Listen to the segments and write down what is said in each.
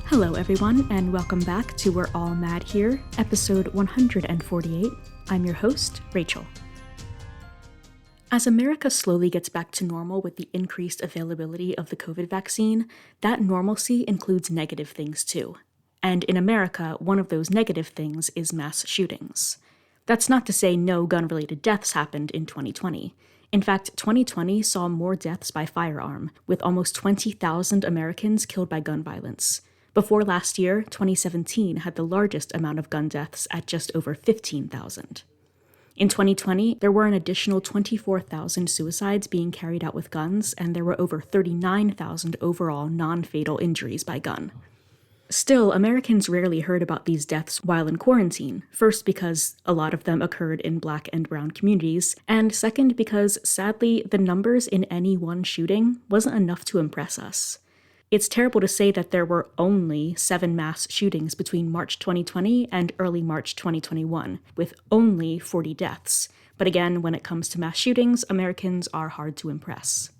Hello everyone, and welcome back to We're All Mad Here, episode 148. I'm your host, Rachel. As America slowly gets back to normal with the increased availability of the COVID vaccine, that normalcy includes negative things too. And in America, one of those negative things is mass shootings. That's not to say no gun-related deaths happened in 2020. In fact, 2020 saw more deaths by firearm, with almost 20,000 Americans killed by gun violence. Before last year, 2017 had the largest amount of gun deaths at just over 15,000. In 2020, there were an additional 24,000 suicides being carried out with guns, and there were over 39,000 overall non-fatal injuries by gun. Still, Americans rarely heard about these deaths while in quarantine, first because a lot of them occurred in Black and brown communities, and second because, sadly, the numbers in any one shooting wasn't enough to impress us. It's terrible to say that there were only 7 mass shootings between March 2020 and early March 2021, with only 40 deaths. But again, when it comes to mass shootings, Americans are hard to impress.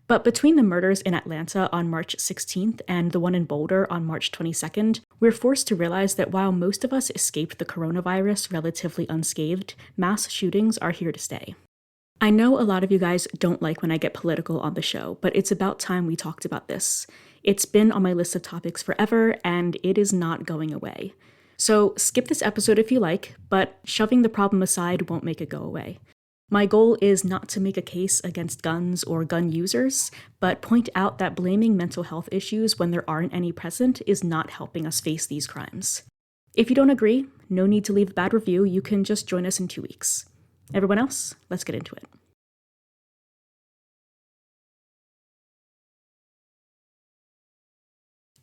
But between the murders in Atlanta on March 16th and the one in Boulder on March 22nd, we're forced to realize that while most of us escaped the coronavirus relatively unscathed, mass shootings are here to stay. I know a lot of you guys don't like when I get political on the show, but it's about time we talked about this. It's been on my list of topics forever, and it is not going away. So skip this episode if you like, but shoving the problem aside won't make it go away. My goal is not to make a case against guns or gun users, but point out that blaming mental health issues when there aren't any present is not helping us face these crimes. If you don't agree, no need to leave a bad review, you can just join us in 2 weeks. Everyone else, let's get into it.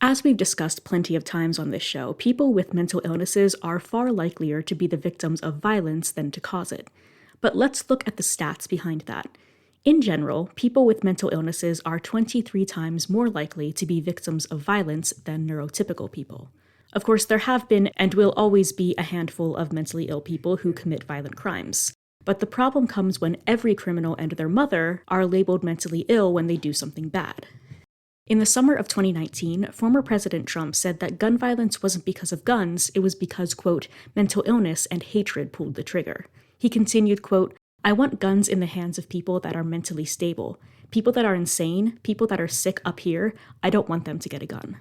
As we've discussed plenty of times on this show, people with mental illnesses are far likelier to be the victims of violence than to cause it. But let's look at the stats behind that. In general, people with mental illnesses are 23 times more likely to be victims of violence than neurotypical people. Of course, there have been and will always be a handful of mentally ill people who commit violent crimes. But the problem comes when every criminal and their mother are labeled mentally ill when they do something bad. In the summer of 2019, former President Trump said that gun violence wasn't because of guns, it was because, quote, mental illness and hatred pulled the trigger. He continued, quote, I want guns in the hands of people that are mentally stable. People that are insane, people that are sick up here, I don't want them to get a gun.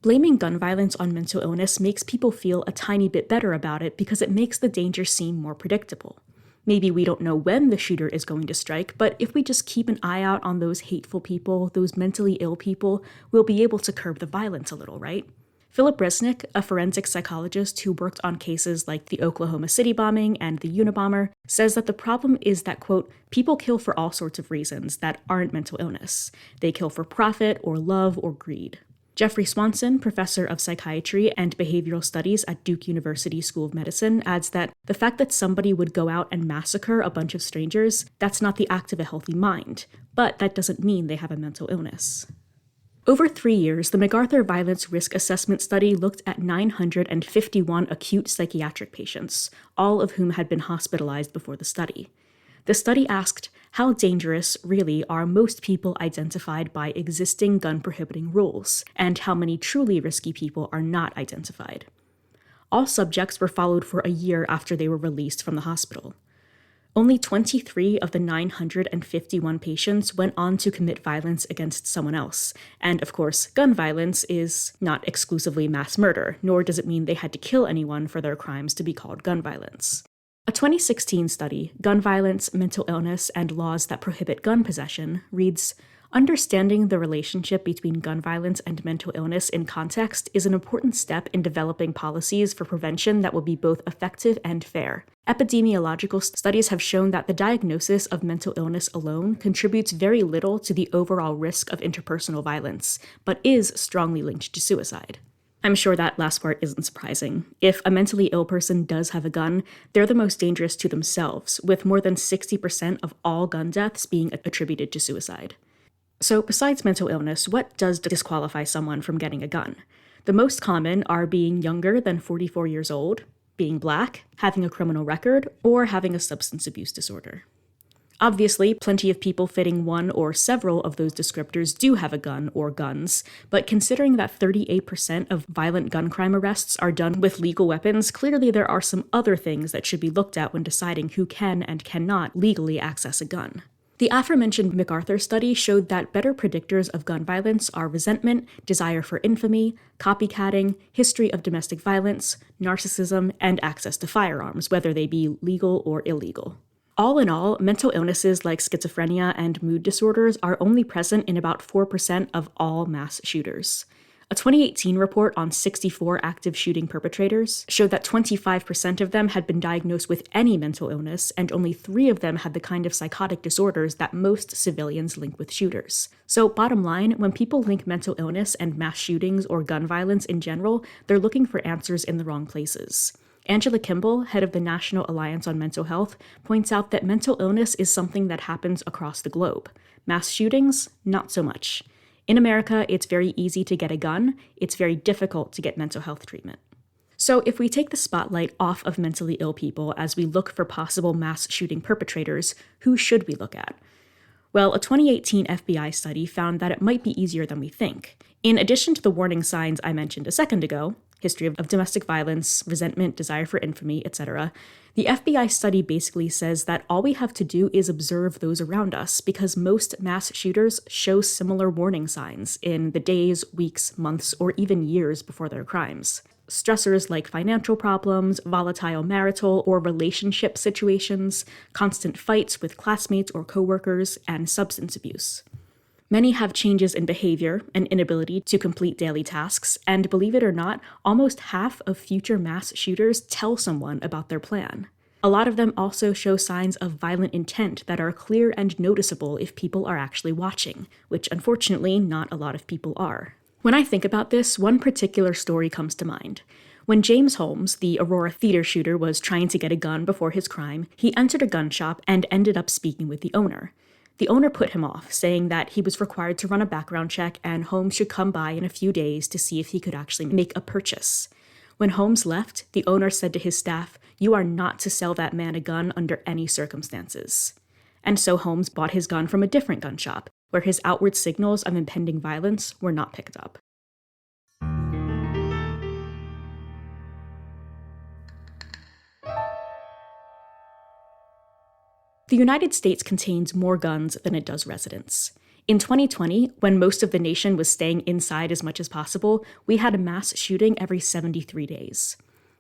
Blaming gun violence on mental illness makes people feel a tiny bit better about it because it makes the danger seem more predictable. Maybe we don't know when the shooter is going to strike, but if we just keep an eye out on those hateful people, those mentally ill people, we'll be able to curb the violence a little, right? Philip Resnick, a forensic psychologist who worked on cases like the Oklahoma City bombing and the Unabomber, says that the problem is that, quote, people kill for all sorts of reasons that aren't mental illness. They kill for profit or love or greed. Jeffrey Swanson, professor of psychiatry and behavioral studies at Duke University School of Medicine, adds that the fact that somebody would go out and massacre a bunch of strangers, that's not the act of a healthy mind, but that doesn't mean they have a mental illness. Over 3 years, the MacArthur Violence Risk Assessment Study looked at 951 acute psychiatric patients, all of whom had been hospitalized before the study. The study asked, how dangerous, really, are most people identified by existing gun-prohibiting rules, and how many truly risky people are not identified. All subjects were followed for a year after they were released from the hospital. Only 23 of the 951 patients went on to commit violence against someone else. And of course, gun violence is not exclusively mass murder, nor does it mean they had to kill anyone for their crimes to be called gun violence. A 2016 study, Gun Violence, Mental Illness, and Laws That Prohibit Gun Possession, reads, understanding the relationship between gun violence and mental illness in context is an important step in developing policies for prevention that will be both effective and fair. Epidemiological studies have shown that the diagnosis of mental illness alone contributes very little to the overall risk of interpersonal violence, but is strongly linked to suicide. I'm sure that last part isn't surprising. If a mentally ill person does have a gun, they're the most dangerous to themselves, with more than 60% of all gun deaths being attributed to suicide. So besides mental illness, what does disqualify someone from getting a gun? The most common are being younger than 44 years old, being Black, having a criminal record, or having a substance abuse disorder. Obviously, plenty of people fitting one or several of those descriptors do have a gun or guns, but considering that 38% of violent gun crime arrests are done with legal weapons, clearly there are some other things that should be looked at when deciding who can and cannot legally access a gun. The aforementioned MacArthur study showed that better predictors of gun violence are resentment, desire for infamy, copycatting, history of domestic violence, narcissism, and access to firearms, whether they be legal or illegal. All in all, mental illnesses like schizophrenia and mood disorders are only present in about 4% of all mass shooters. A 2018 report on 64 active shooting perpetrators showed that 25% of them had been diagnosed with any mental illness, and only 3 of them had the kind of psychotic disorders that most civilians link with shooters. So bottom line, when people link mental illness and mass shootings or gun violence in general, they're looking for answers in the wrong places. Angela Kimball, head of the National Alliance on Mental Health, points out that mental illness is something that happens across the globe. Mass shootings, not so much. In America, it's very easy to get a gun. It's very difficult to get mental health treatment. So if we take the spotlight off of mentally ill people as we look for possible mass shooting perpetrators, who should we look at? Well, a 2018 FBI study found that it might be easier than we think. In addition to the warning signs I mentioned a second ago, history of domestic violence, resentment, desire for infamy, etc., the FBI study basically says that all we have to do is observe those around us, because most mass shooters show similar warning signs in the days, weeks, months, or even years before their crimes. Stressors like financial problems, volatile marital or relationship situations, constant fights with classmates or coworkers, and substance abuse. Many have changes in behavior and inability to complete daily tasks, and believe it or not, almost half of future mass shooters tell someone about their plan. A lot of them also show signs of violent intent that are clear and noticeable if people are actually watching, which unfortunately not a lot of people are. When I think about this, one particular story comes to mind. When James Holmes, the Aurora theater shooter, was trying to get a gun before his crime, he entered a gun shop and ended up speaking with the owner. The owner put him off, saying that he was required to run a background check and Holmes should come by in a few days to see if he could actually make a purchase. When Holmes left, the owner said to his staff, "You are not to sell that man a gun under any circumstances." And so Holmes bought his gun from a different gun shop, where his outward signals of impending violence were not picked up. The United States contains more guns than it does residents. In 2020, when most of the nation was staying inside as much as possible, we had a mass shooting every 73 days.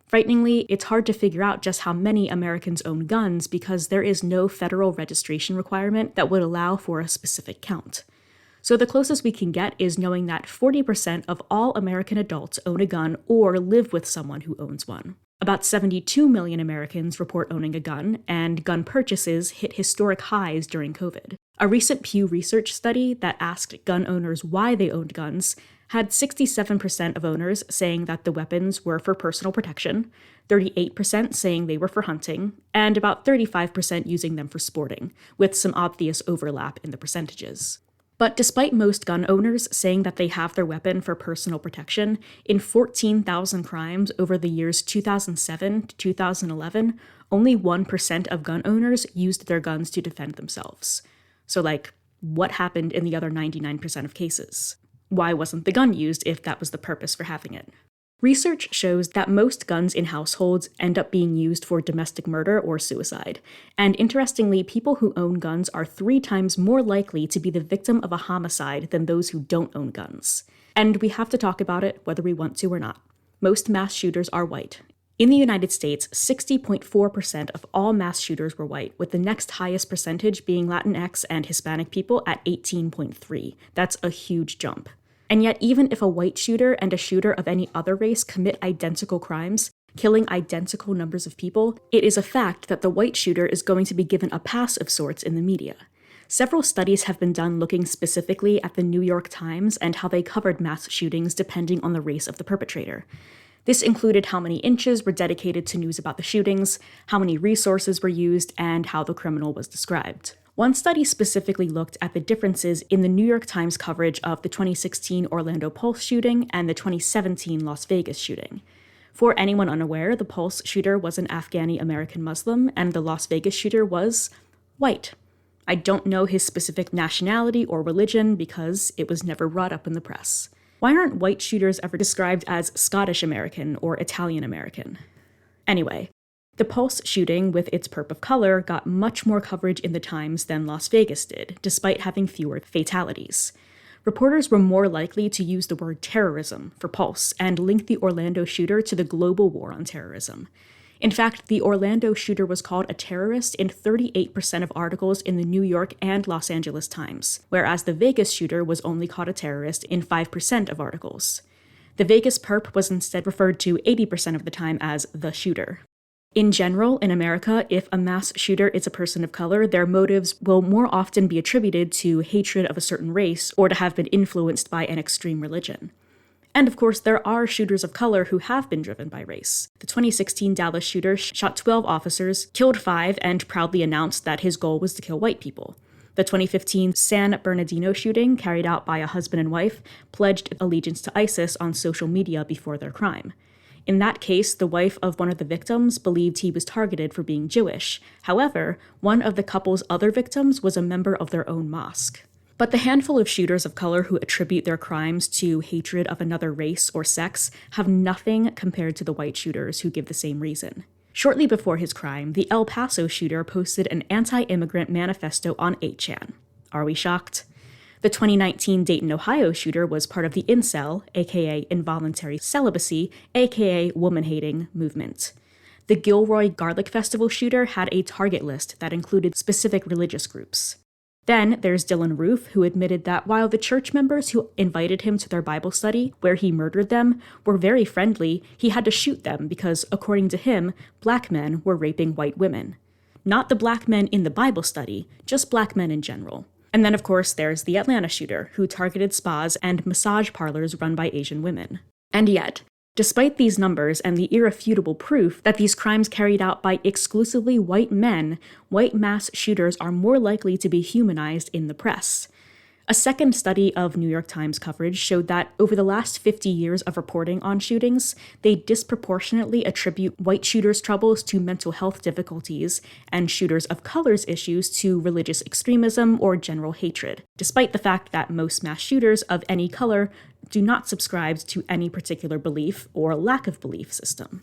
Frighteningly, it's hard to figure out just how many Americans own guns because there is no federal registration requirement that would allow for a specific count. So the closest we can get is knowing that 40% of all American adults own a gun or live with someone who owns one. About 72 million Americans report owning a gun, and gun purchases hit historic highs during COVID. A recent Pew Research study that asked gun owners why they owned guns had 67% of owners saying that the weapons were for personal protection, 38% saying they were for hunting, and about 35% using them for sporting, with some obvious overlap in the percentages. But despite most gun owners saying that they have their weapon for personal protection, in 14,000 crimes over the years 2007 to 2011, only 1% of gun owners used their guns to defend themselves. So, what happened in the other 99% of cases? Why wasn't the gun used if that was the purpose for having it? Research shows that most guns in households end up being used for domestic murder or suicide. And interestingly, people who own guns are 3 times more likely to be the victim of a homicide than those who don't own guns. And we have to talk about it whether we want to or not. Most mass shooters are white. In the United States, 60.4% of all mass shooters were white, with the next highest percentage being Latinx and Hispanic people at 18.3%. That's a huge jump. And yet, even if a white shooter and a shooter of any other race commit identical crimes, killing identical numbers of people, it is a fact that the white shooter is going to be given a pass of sorts in the media. Several studies have been done looking specifically at the New York Times and how they covered mass shootings depending on the race of the perpetrator. This included how many inches were dedicated to news about the shootings, how many resources were used, and how the criminal was described. One study specifically looked at the differences in the New York Times coverage of the 2016 Orlando Pulse shooting and the 2017 Las Vegas shooting. For anyone unaware, the Pulse shooter was an Afghani American Muslim, and the Las Vegas shooter was white. I don't know his specific nationality or religion because it was never brought up in the press. Why aren't white shooters ever described as Scottish American or Italian American? Anyway, the Pulse shooting with its perp of color got much more coverage in the Times than Las Vegas did, despite having fewer fatalities. Reporters were more likely to use the word terrorism for Pulse and link the Orlando shooter to the global war on terrorism. In fact, the Orlando shooter was called a terrorist in 38% of articles in the New York and Los Angeles Times, whereas the Vegas shooter was only called a terrorist in 5% of articles. The Vegas perp was instead referred to 80% of the time as the shooter. In general, in America, if a mass shooter is a person of color, their motives will more often be attributed to hatred of a certain race or to have been influenced by an extreme religion. And of course, there are shooters of color who have been driven by race. The 2016 Dallas shooter shot 12 officers, killed 5, and proudly announced that his goal was to kill white people. The 2015 San Bernardino shooting, carried out by a husband and wife, pledged allegiance to ISIS on social media before their crime. In that case, the wife of one of the victims believed he was targeted for being Jewish. However, one of the couple's other victims was a member of their own mosque. But the handful of shooters of color who attribute their crimes to hatred of another race or sex have nothing compared to the white shooters who give the same reason. Shortly before his crime, the El Paso shooter posted an anti-immigrant manifesto on 8chan. Are we shocked? The 2019 Dayton, Ohio shooter was part of the incel, aka involuntary celibacy, aka woman-hating movement. The Gilroy Garlic Festival shooter had a target list that included specific religious groups. Then there's Dylan Roof, who admitted that while the church members who invited him to their Bible study, where he murdered them, were very friendly, he had to shoot them because, according to him, black men were raping white women. Not the black men in the Bible study, just black men in general. And then, of course, there's the Atlanta shooter, who targeted spas and massage parlors run by Asian women. And yet, despite these numbers and the irrefutable proof that these crimes carried out by exclusively white men, white mass shooters are more likely to be humanized in the press. A second study of New York Times coverage showed that over the last 50 years of reporting on shootings, they disproportionately attribute white shooters' troubles to mental health difficulties and shooters of color's issues to religious extremism or general hatred, despite the fact that most mass shooters of any color do not subscribe to any particular belief or lack of belief system.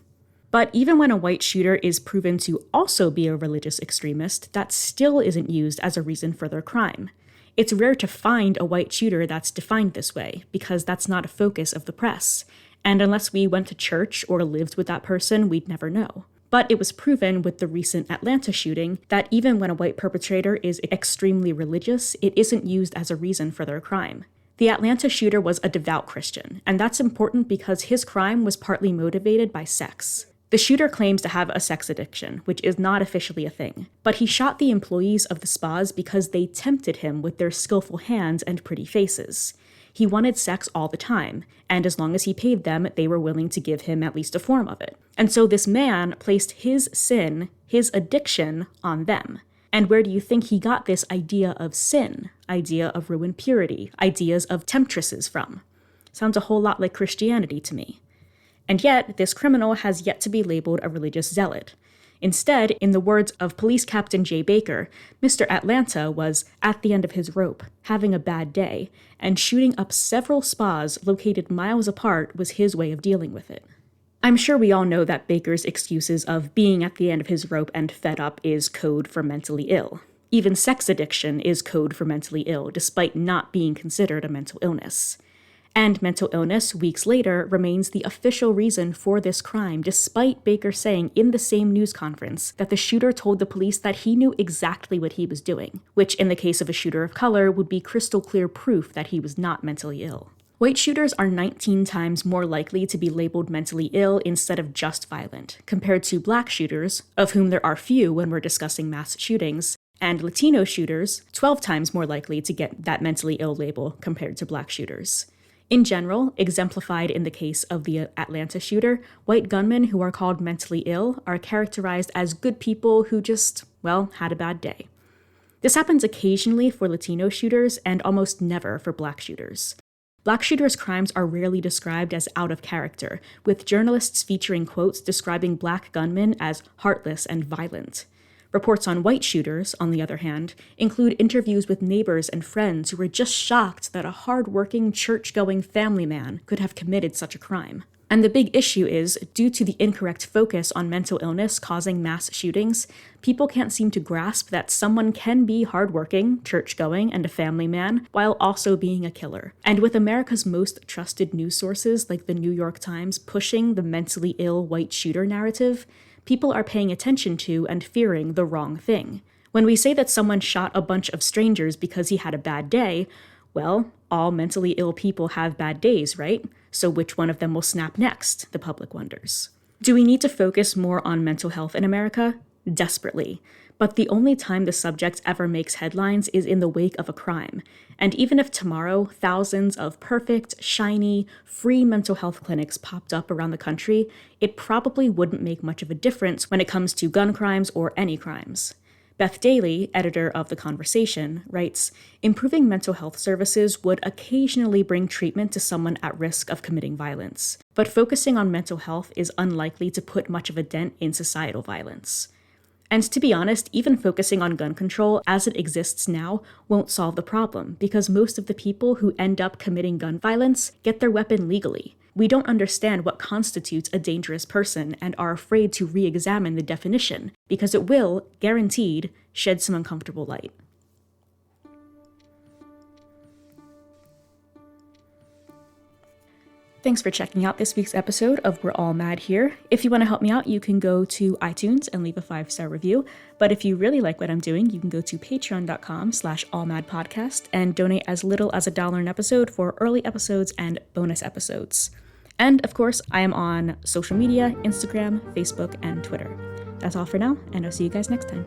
But even when a white shooter is proven to also be a religious extremist, that still isn't used as a reason for their crime. It's rare to find a white shooter that's defined this way, because that's not a focus of the press. And unless we went to church or lived with that person, we'd never know. But it was proven with the recent Atlanta shooting that even when a white perpetrator is extremely religious, it isn't used as a reason for their crime. The Atlanta shooter was a devout Christian, and that's important because his crime was partly motivated by sex. The shooter claims to have a sex addiction, which is not officially a thing, but he shot the employees of the spas because they tempted him with their skillful hands and pretty faces. He wanted sex all the time, and as long as he paid them, they were willing to give him at least a form of it. And so this man placed his sin, his addiction, on them. And where do you think he got this idea of sin, idea of ruined purity, ideas of temptresses from? Sounds a whole lot like Christianity to me. And yet, this criminal has yet to be labeled a religious zealot. Instead, in the words of Police Captain Jay Baker, Mr. Atlanta was at the end of his rope, having a bad day, and shooting up several spas located miles apart was his way of dealing with it. I'm sure we all know that Baker's excuses of being at the end of his rope and fed up is code for mentally ill. Even sex addiction is code for mentally ill, despite not being considered a mental illness. And mental illness, weeks later, remains the official reason for this crime, despite Baker saying in the same news conference that the shooter told the police that he knew exactly what he was doing, which in the case of a shooter of color would be crystal clear proof that he was not mentally ill. White shooters are 19 times more likely to be labeled mentally ill instead of just violent, compared to black shooters, of whom there are few when we're discussing mass shootings, and Latino shooters, 12 times more likely to get that mentally ill label compared to black shooters. In general, exemplified in the case of the Atlanta shooter, white gunmen who are called mentally ill are characterized as good people who just, had a bad day. This happens occasionally for Latino shooters and almost never for black shooters. Black shooters' crimes are rarely described as out of character, with journalists featuring quotes describing black gunmen as heartless and violent. Reports on white shooters, on the other hand, include interviews with neighbors and friends who were just shocked that a hard-working, church-going family man could have committed such a crime. And the big issue is, due to the incorrect focus on mental illness causing mass shootings, people can't seem to grasp that someone can be hardworking, church-going, and a family man, while also being a killer. And with America's most trusted news sources like the New York Times pushing the mentally ill white shooter narrative, people are paying attention to and fearing the wrong thing. When we say that someone shot a bunch of strangers because he had a bad day, well, all mentally ill people have bad days, right? So which one of them will snap next, the public wonders. Do we need to focus more on mental health in America? Desperately. But the only time the subject ever makes headlines is in the wake of a crime. And even if tomorrow thousands of perfect, shiny, free mental health clinics popped up around the country, it probably wouldn't make much of a difference when it comes to gun crimes or any crimes. Beth Daly, editor of The Conversation, writes, improving mental health services would occasionally bring treatment to someone at risk of committing violence, but focusing on mental health is unlikely to put much of a dent in societal violence. And to be honest, even focusing on gun control as it exists now won't solve the problem, because most of the people who end up committing gun violence get their weapon legally. We don't understand what constitutes a dangerous person and are afraid to re-examine the definition, because it will, guaranteed, shed some uncomfortable light. Thanks for checking out this week's episode of We're All Mad Here. If you want to help me out, you can go to iTunes and leave a 5-star review. But if you really like what I'm doing, you can go to patreon.com/allmadpodcast and donate as little as $1 an episode for early episodes and bonus episodes. And of course, I am on social media, Instagram, Facebook, and Twitter. That's all for now, and I'll see you guys next time.